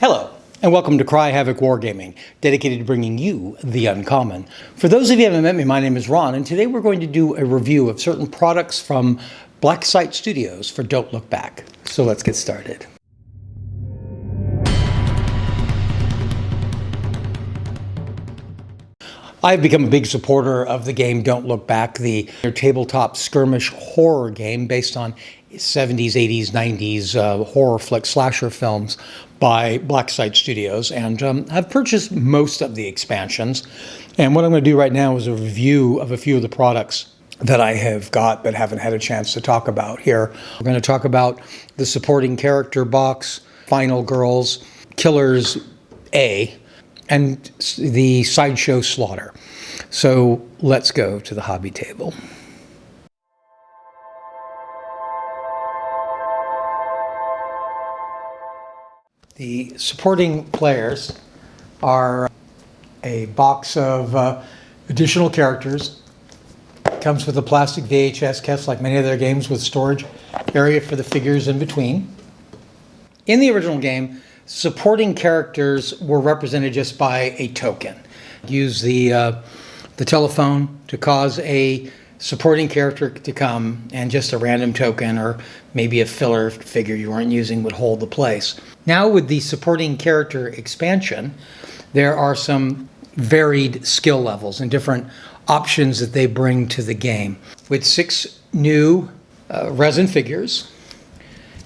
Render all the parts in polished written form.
Hello, and welcome to Havoc Wargaming, dedicated to bringing you the uncommon. For those of you who haven't met me, my name is Ron, and today we're going to do a review of certain products from Black Site Studios for Don't Look Back. So let's get started. I've become a big supporter of the game Don't Look Back, the tabletop skirmish horror game based on 70s, 80s, 90s horror flick slasher films by Black Site Studios, and I've purchased most of the expansions. And what I'm going to do right now is a review of a few of the products that I have got but haven't had a chance to talk about here. We're going to talk about the supporting character box, Final Girls, Killers A, and the Sideshow Slaughter. So let's go to the hobby table. The supporting players are a box of additional characters. It comes with a plastic VHS case like many of their games, with storage area for the figures in between. In the original game, supporting characters were represented just by a token. Use the telephone to cause a supporting character to come, and just a random token or maybe a filler figure you weren't using would hold the place. Now with the supporting character expansion, there are some varied skill levels and different options that they bring to the game. With 6 new resin figures,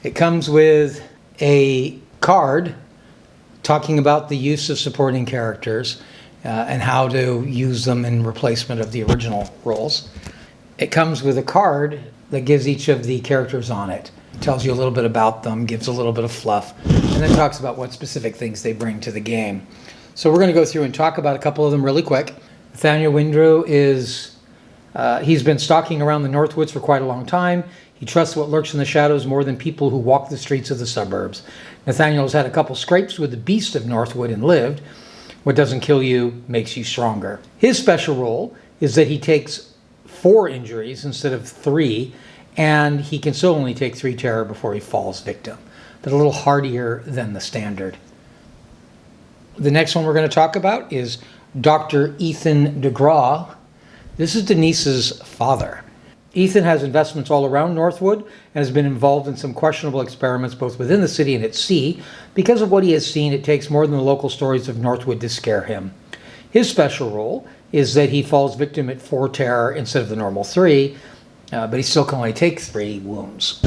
it comes with a card talking about the use of supporting characters and how to use them in replacement of the original roles. It comes with a card that gives each of the characters on it. It tells you a little bit about them, gives a little bit of fluff, and then talks about what specific things they bring to the game. So we're going to go through and talk about a couple of them really quick. Nathaniel Windrow is, he's been stalking around the Northwoods for quite a long time. He trusts what lurks in the shadows more than people who walk the streets of the suburbs. Nathaniel has had a couple scrapes with the beast of Northwood and lived. What doesn't kill you makes you stronger. His special role is that he takes 4 injuries instead of 3, and he can still only take 3 terror before he falls victim, but a little hardier than the standard. The next one we're going to talk about is Dr. Ethan DeGraw. This is Denise's father. Ethan has investments all around Northwood and has been involved in some questionable experiments both within the city and at sea. Because of what he has seen, it takes more than the local stories of Northwood to scare him. His special role is that he falls victim at 4 terror instead of the normal 3, but he still can only take 3 wounds.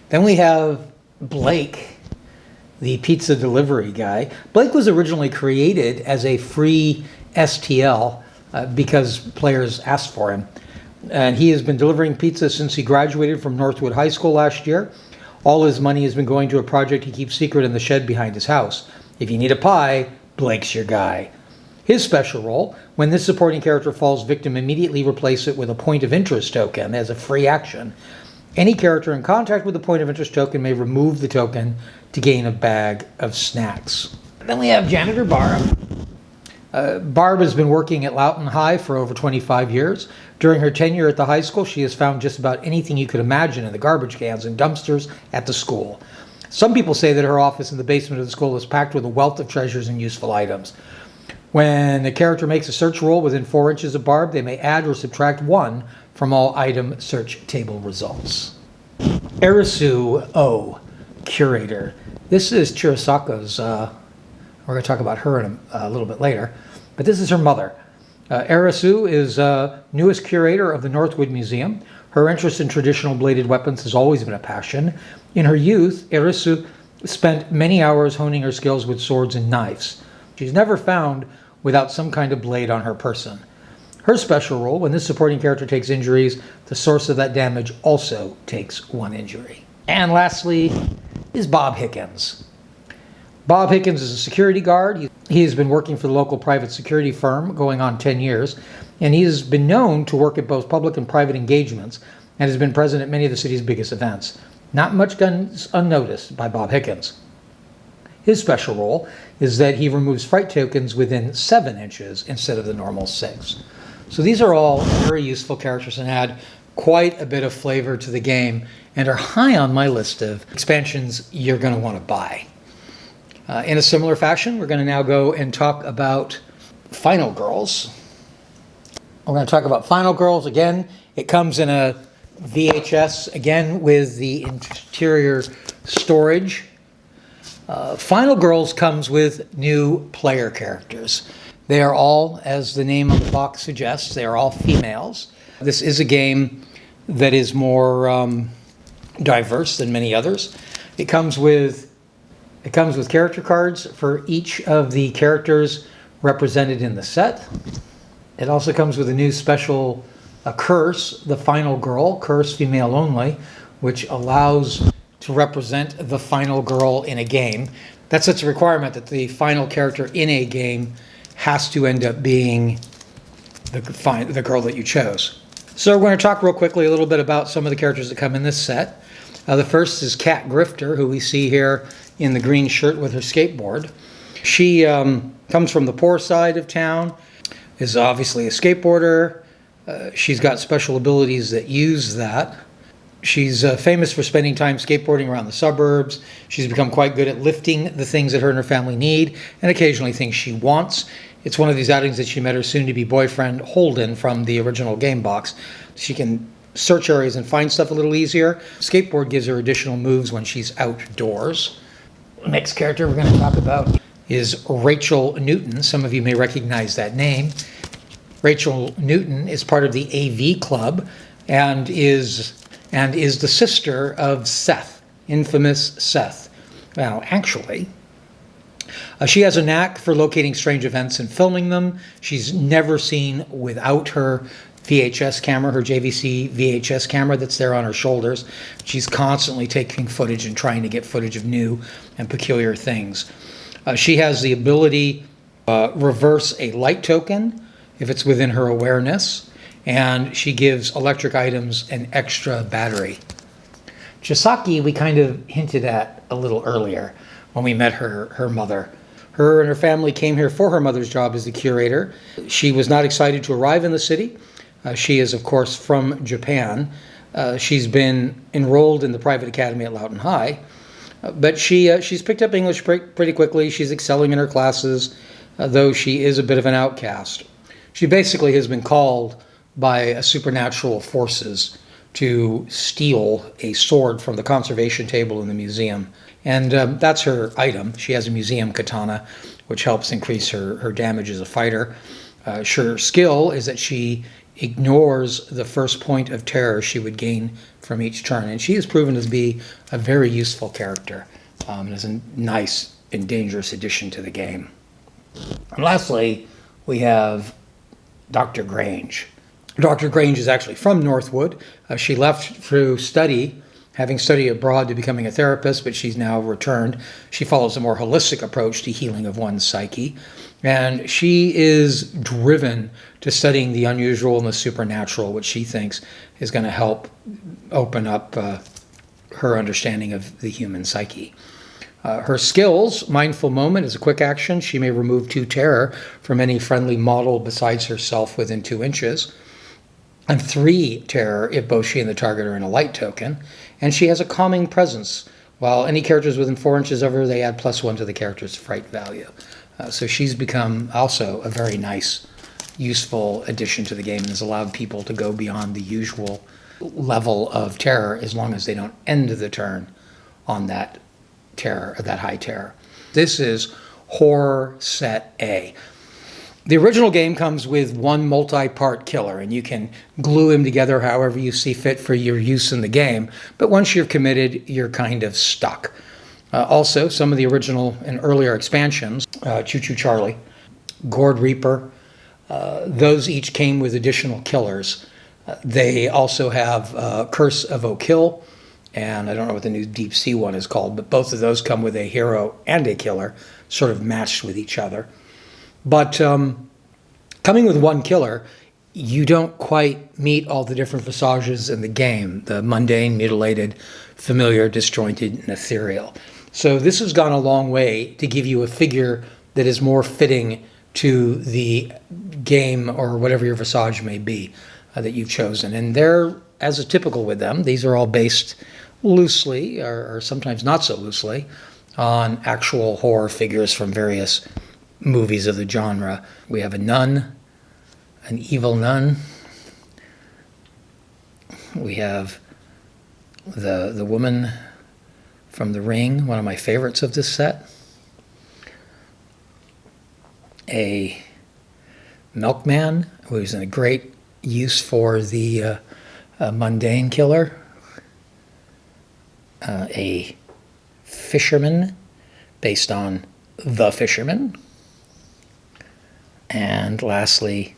Then we have Blake, the pizza delivery guy. Blake was originally created as a free STL because players asked for him. And he has been delivering pizza since he graduated from Northwood High School last year. All his money has been going to a project he keeps secret in the shed behind his house. If you need a pie, Blake's your guy. His special role: when this supporting character falls victim, immediately replace it with a point of interest token as a free action. Any character in contact with the point of interest token may remove the token to gain a bag of snacks. Then we have Janitor Barb. Barb has been working at Loughton High for over 25 years. During her tenure at the high school, she has found just about anything you could imagine in the garbage cans and dumpsters at the school. Some people say that her office in the basement of the school is packed with a wealth of treasures and useful items. When a character makes a search roll within 4 inches of Barb, they may add or subtract 1 from all item search table results. Arisu O, Curator. This is Chirisako's, we're going to talk about her in a little bit later, but this is her mother. Arisu is newest curator of the Northwood Museum. Her interest in traditional bladed weapons has always been a passion. In her youth, Arisu spent many hours honing her skills with swords and knives. She's never found without some kind of blade on her person. Her special role: when this supporting character takes injuries, the source of that damage also takes 1 injury. And lastly is Bob Hickens. Bob Hickens is a security guard. He has been working for the local private security firm going on 10 years, and he has been known to work at both public and private engagements and has been present at many of the city's biggest events. Not much goes unnoticed by Bob Hickens. His special role is that he removes fright tokens within 7 inches instead of the normal 6. So these are all very useful characters and add quite a bit of flavor to the game and are high on my list of expansions you're going to want to buy. In a similar fashion, we're going to now go and talk about Final Girls. We're going to talk about Final Girls again. It comes in a VHS, again with the interior storage. Final Girls comes with new player characters. They are all, as the name on the box suggests, they are all females. This is a game that is more diverse than many others. It comes with character cards for each of the characters represented in the set. It also comes with a new special curse, the Final Girl, curse female only, which allows to represent the final girl in a game. That's such a requirement that the final character in a game has to end up being the girl that you chose. So we're going to talk real quickly a little bit about some of the characters that come in this set. The first is Cat Grifter, who we see here in the green shirt with her skateboard. She comes from the poor side of town, is obviously a skateboarder. She's got special abilities that use that. She's famous for spending time skateboarding around the suburbs. She's become quite good at lifting the things that her and her family need, and occasionally things she wants. It's one of these outings that she met her soon-to-be boyfriend, Holden, from the original game box. She can search areas and find stuff a little easier. Skateboard gives her additional moves when she's outdoors. Next character we're going to talk about is Rachel Newton. Some of you may recognize that name. Rachel Newton is part of the AV Club and is the sister of Seth, infamous Seth. Well, actually, she has a knack for locating strange events and filming them. She's never seen without her VHS camera, her JVC VHS camera that's there on her shoulders. She's constantly taking footage and trying to get footage of new and peculiar things. She has the ability to reverse a light token if it's within her awareness, and she gives electric items an extra battery. Chisaki we kind of hinted at a little earlier when we met her mother. Her and her family came here for her mother's job as the curator. She was not excited to arrive in the city. She is, of course, from Japan. She's been enrolled in the private academy at Loughton High, but she's picked up English pretty quickly. She's excelling in her classes, though she is a bit of an outcast. She basically has been called by supernatural forces to steal a sword from the conservation table in the museum. And that's her item. She has a museum katana, which helps increase her damage as a fighter. Her skill is that she ignores the first point of terror she would gain from each turn. And she has proven to be a very useful character and is a nice and dangerous addition to the game. And lastly, we have Dr. Grange. Dr. Grange is actually from Northwood. She left through study, having studied abroad to becoming a therapist, but she's now returned. She follows a more holistic approach to healing of one's psyche. And she is driven to studying the unusual and the supernatural, which she thinks is going to help open up her understanding of the human psyche. Her skills, Mindful Moment, is a quick action. She may remove 2 terror from any friendly model besides herself within 2 inches. And 3 terror if both she and the target are in a light token. And she has a calming presence. While any characters within 4 inches of her, they add +1 to the character's fright value. So she's become also a very nice, useful addition to the game and has allowed people to go beyond the usual level of terror as long as they don't end the turn on that terror, or that high terror. This is Horror Set A. The original game comes with 1 multi-part killer, and you can glue him together however you see fit for your use in the game, but once you're committed, you're kind of stuck. Also, some of the original and earlier expansions, Choo Choo Charlie, Gourd Reaper, those each came with additional killers. They also have Curse of Oak Hill, and I don't know what the new Deep Sea one is called, but both of those come with a hero and a killer, sort of matched with each other. But coming with 1 killer, you don't quite meet all the different visages in the game, the mundane, mutilated, familiar, disjointed, and ethereal. So this has gone a long way to give you a figure that is more fitting to the game or whatever your visage may be that you've chosen. And they're, as is typical with them, these are all based loosely, or sometimes not so loosely, on actual horror figures from various movies of the genre. We have a nun, an evil nun. We have the woman from The Ring, one of my favorites of this set. A milkman, who's in a great use for the mundane killer. A fisherman, based on The Fisherman. And lastly,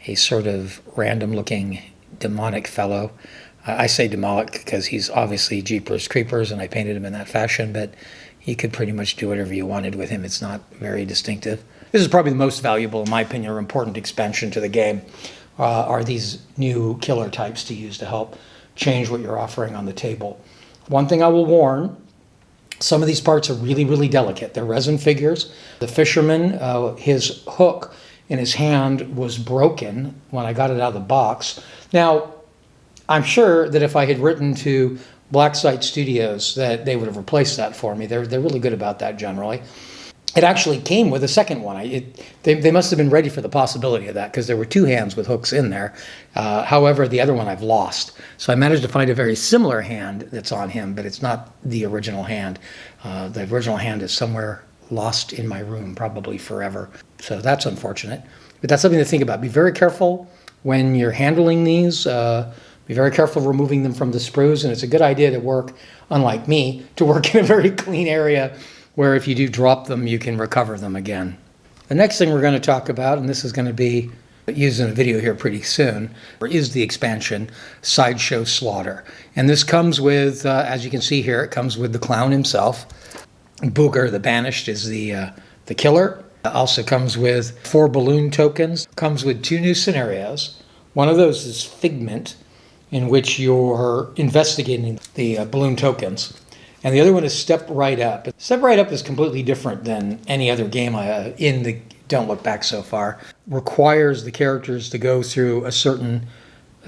a sort of random-looking demonic fellow. I say demonic because he's obviously Jeepers Creepers, and I painted him in that fashion, but you could pretty much do whatever you wanted with him. It's not very distinctive. This is probably the most valuable, in my opinion, or important expansion to the game, are these new killer types to use to help change what you're offering on the table. One thing I will warn, some of these parts are really, really delicate. They're resin figures. The fisherman, his hook in his hand was broken when I got it out of the box. Now, I'm sure that if I had written to Blacksite Studios that they would have replaced that for me. They're really good about that generally. It actually came with a second one. They must have been ready for the possibility of that because there were two hands with hooks in there. However, the other one I've lost. So I managed to find a very similar hand that's on him, but it's not the original hand. The original hand is somewhere lost in my room, probably forever. So that's unfortunate. But that's something to think about. Be very careful when you're handling these. Be very careful removing them from the sprues, and it's a good idea to work, unlike me, to work in a very clean area where if you do drop them, you can recover them again. The next thing we're going to talk about, and this is going to be used in a video here pretty soon, is the expansion Sideshow Slaughter. And this comes with, as you can see here, it comes with the clown himself. Booger the Banished is the killer. Also comes with 4 balloon tokens. Comes with 2 new scenarios. One of those is Figment, in which you're investigating the balloon tokens. And the other one is Step Right Up. Step Right Up is completely different than any other game in the Don't Look Back so far. Requires the characters to go through a certain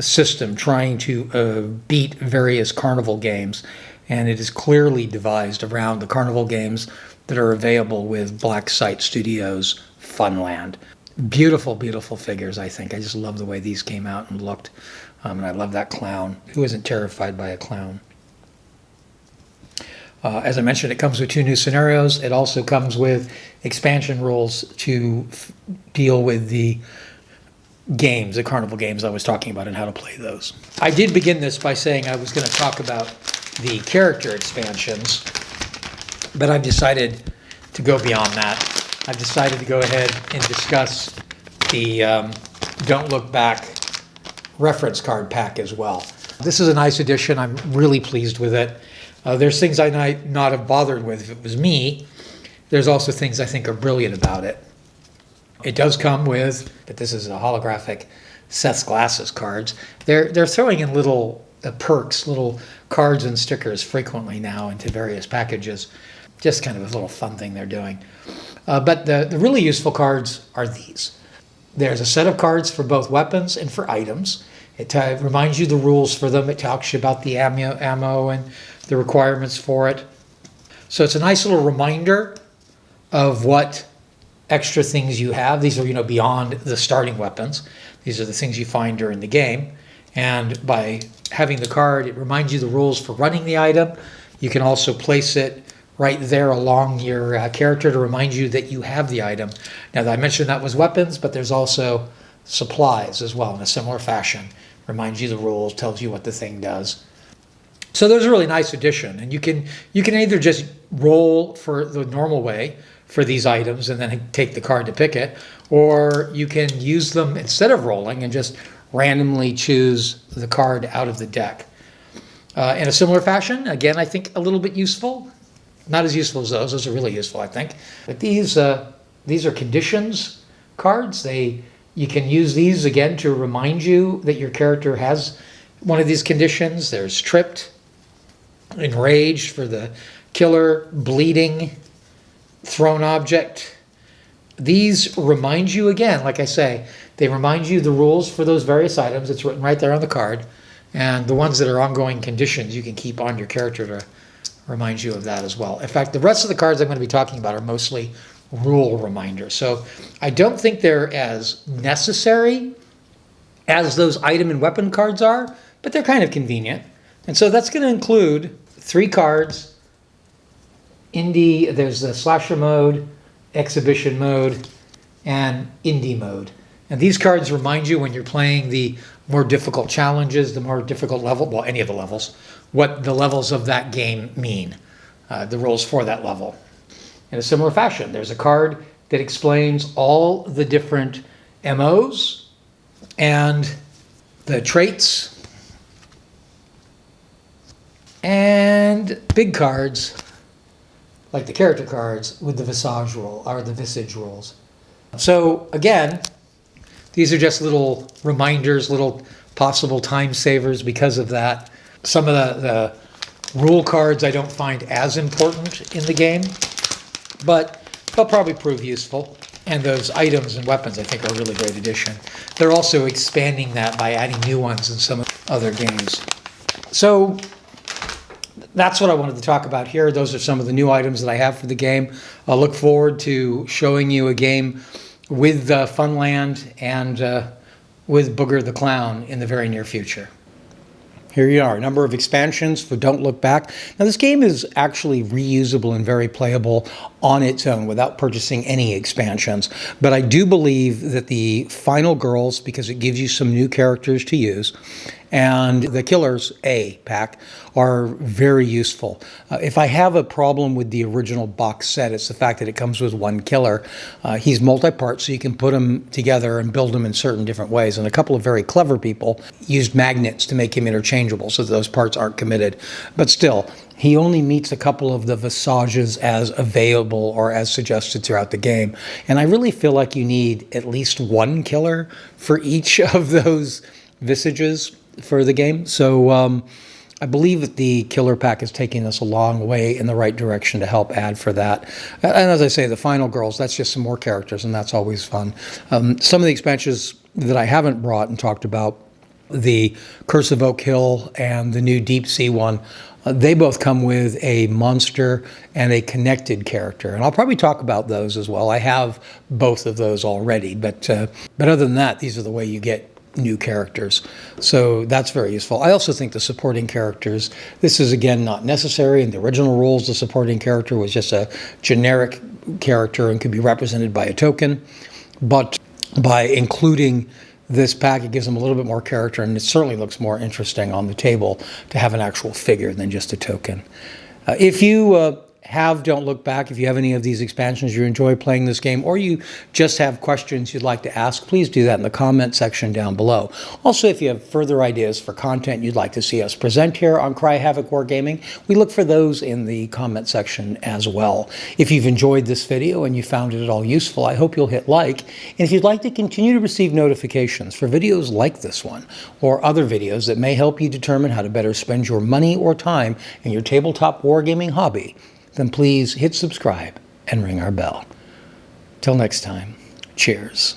system trying to beat various carnival games. And it is clearly devised around the carnival games that are available with Blacksite Studios Funland. Beautiful, beautiful figures, I think. I just love the way these came out and looked. And I love that clown. Who isn't terrified by a clown? As I mentioned, it comes with 2 new scenarios. It also comes with expansion rules to deal with the games, the carnival games I was talking about, and how to play those. I did begin this by saying I was going to talk about the character expansions, but I've decided to go beyond that. I've decided to go ahead and discuss the Don't Look Back reference card pack as well. This is a nice addition. I'm really pleased with it. There's things I might not have bothered with if it was me. There's also things I think are brilliant about it. It does come with, but this is a holographic Seth's Glasses cards. They're throwing in little perks, little cards and stickers frequently now into various packages. Just kind of a little fun thing they're doing. But the really useful cards are these. There's a set of cards for both weapons and for items. It reminds you the rules for them. It talks you about the ammo and the requirements for it. So it's a nice little reminder of what extra things you have. These are, beyond the starting weapons. These are the things you find during the game. And by having the card, it reminds you the rules for running the item. You can also place it right there along your character to remind you that you have the item. Now, I mentioned that was weapons, but there's also supplies as well in a similar fashion. Reminds you the rules, tells you what the thing does. So there's a really nice addition, and you can either just roll for the normal way for these items and then take the card to pick it, or you can use them instead of rolling and just randomly choose the card out of the deck. In a similar fashion, again, I think a little bit useful. Not as useful as those. Those are really useful, I think. But these are conditions cards. You can use these again to remind you that your character has one of these conditions. There's tripped, enraged for the killer, bleeding, thrown object. These remind you again, like I say, they remind you the rules for those various items. It's written right there on the card. And the ones that are ongoing conditions you can keep on your character to reminds you of that as well. In fact, the rest of the cards I'm going to be talking about are mostly rule reminders. So I don't think they're as necessary as those item and weapon cards are, but they're kind of convenient. And so that's going to include 3 cards. Indie, there's the slasher mode, exhibition mode, and indie mode. And these cards remind you when you're playing the more difficult challenges, the more difficult level, well, any of the levels, what the levels of that game mean, the rules for that level. In a similar fashion, there's a card that explains all the different MOs and the traits and big cards, like the character cards, with the visage rule, or the visage rules. So again, these are just little reminders, little possible time savers because of that. Some of the rule cards I don't find as important in the game, but they'll probably prove useful. And those items and weapons I think are a really great addition. They're also expanding that by adding new ones in some other games. So that's what I wanted to talk about here. Those are some of the new items that I have for the game. I'll look forward to showing you a game with Funland and with Booger the Clown in the very near future. Here you are, a number of expansions for Don't Look Back. Now this game is actually reusable and very playable on its own without purchasing any expansions. But I do believe that the Final Girls, because it gives you some new characters to use, and the Killers A pack are very useful. If I have a problem with the original box set, it's the fact that it comes with one killer. He's multi-part, so you can put them together and build them in certain different ways. And a couple of very clever people used magnets to make him interchangeable so that those parts aren't committed. But still, he only meets a couple of the visages as available or as suggested throughout the game. And I really feel like you need at least one killer for each of those visages for the game. So I believe that the killer pack is taking us a long way in the right direction to help add for that. And as I say, the Final Girls, that's just some more characters, and that's always fun. Some of the expansions that I haven't brought and talked about, the Curse of Oak Hill and the new Deep Sea one, they both come with a monster and a connected character. And I'll probably talk about those as well. I have both of those already, but other than that, these are the way you get new characters. So that's very useful. I also think the supporting characters, this is again not necessary. In the original rules, the supporting character was just a generic character and could be represented by a token. But by including this pack, it gives them a little bit more character, and it certainly looks more interesting on the table to have an actual figure than just a token. If you Don't Look Back, if you have any of these expansions, you enjoy playing this game, or you just have questions you'd like to ask, please do that in the comment section down below. Also, if you have further ideas for content you'd like to see us present here on Cry Havoc Wargaming, we look for those in the comment section as well. If you've enjoyed this video and you found it at all useful, I hope you'll hit like. And if you'd like to continue to receive notifications for videos like this one, or other videos that may help you determine how to better spend your money or time in your tabletop wargaming hobby, then please hit subscribe and ring our bell. Till next time, cheers.